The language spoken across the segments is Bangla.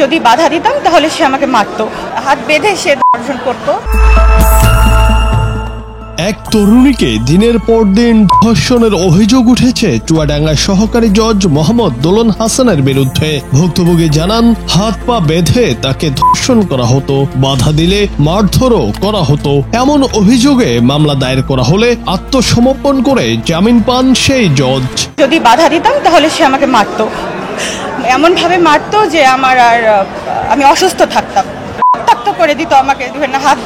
যদি বাধা দিতাম তাহলে সে আমাকে মারতো, হাত বেঁধে সে ধর্ষণ করতো। এক তরুণীকে দিনের পর দিন ধর্ষণের অভিযোগ উঠেছে চুয়াডাঙ্গা সহকারী জজ মোহাম্মদ দোলন হাসানের বিরুদ্ধে। ভুক্তভোগী জানান, হাত পা বেঁধে তাকে ধর্ষণ করা হতো, বাধা দিলে মারধরও করা হতো। এমন অভিযোগে মামলা দায়ের করা হলে আত্মসমর্পণ করে জামিন পান সেই জজ। যদি বাধা দিতাম তাহলে সে আমাকে মারতো, এমন ভাবে মারতো যে আমি অসুস্থ থাকতাম, রক্তাক্ত করে দিত আমাকে, হাত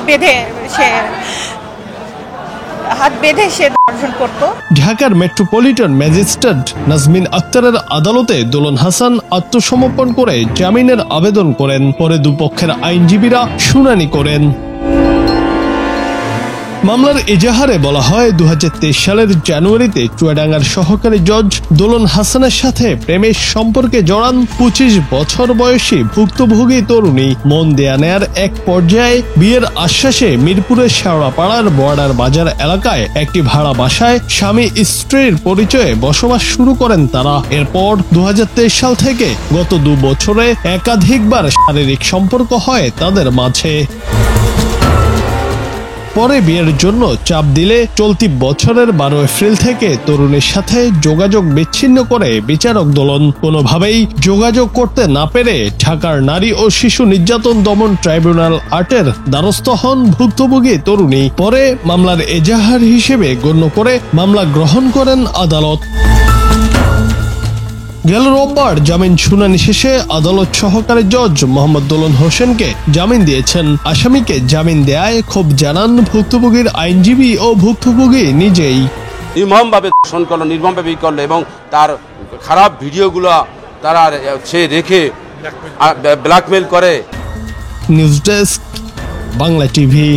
বেঁধে সে ধর্ষণ করতো। ঢাকার মেট্রোপলিটন ম্যাজিস্ট্রেট নাজমিন আক্তারের আদালতে দোলন হাসান আত্মসমর্পণ করে জামিনের আবেদন করেন। পরে দুপক্ষের আইনজীবীরা শুনানি করেন। মামলার এজাহারে বলা হয়, 2023 সালের জানুয়ারিতে চুয়াডাঙ্গার সহকারী জজ দোলন হাসানের সাথে প্রেমের সম্পর্কে জড়ান 25 বছর বয়সী ভুক্তভোগী তরুণী। মন দেয়া নেয়ার এক পর্যায়ে বিয়ের আশ্বাসে মিরপুরের শেওড়াপাড়ার বর্ডার বাজার এলাকায় একটি ভাড়া বাসায় স্বামী স্ত্রীর পরিচয়ে বসবাস শুরু করেন তারা। এরপর 2023 সাল থেকে গত 2 বছরে একাধিকবার শারীরিক সম্পর্ক হয় তাদের মাঝে। পরে বিয়ের জন্য চাপ দিলে চলতি বছরের 12 এপ্রিল থেকে তরুণীর সাথে যোগাযোগ বিচ্ছিন্ন করে বিচারক দোলন। কোনোভাবেই যোগাযোগ করতে না পেরে ঢাকার নারী ও শিশু নির্যাতন দমন ট্রাইব্যুনাল 8-এর দ্বারস্থ হন ভুক্তভোগী তরুণী। পরে মামলার এজাহার হিসেবে গণ্য করে মামলা গ্রহণ করেন আদালত। গেল রোববার জামিন শুনানি শেষে আদালত সহকারী জজ মোহাম্মদ দোলন হোসেনকে জামিন দিয়েছেন। আসামিকে জামিন দেয়ায় ক্ষোভ জানান ভুক্তভোগীর আইনজীবী ও ভুক্তভোগী নিজেই। নির্মমভাবে ধর্ষণ করলো, নির্মমভাবে করলো এবং তার খারাপ ভিডিওগুলো তারা সে রেখে ব্ল্যাকমেল করে। News desk, Bangla TV.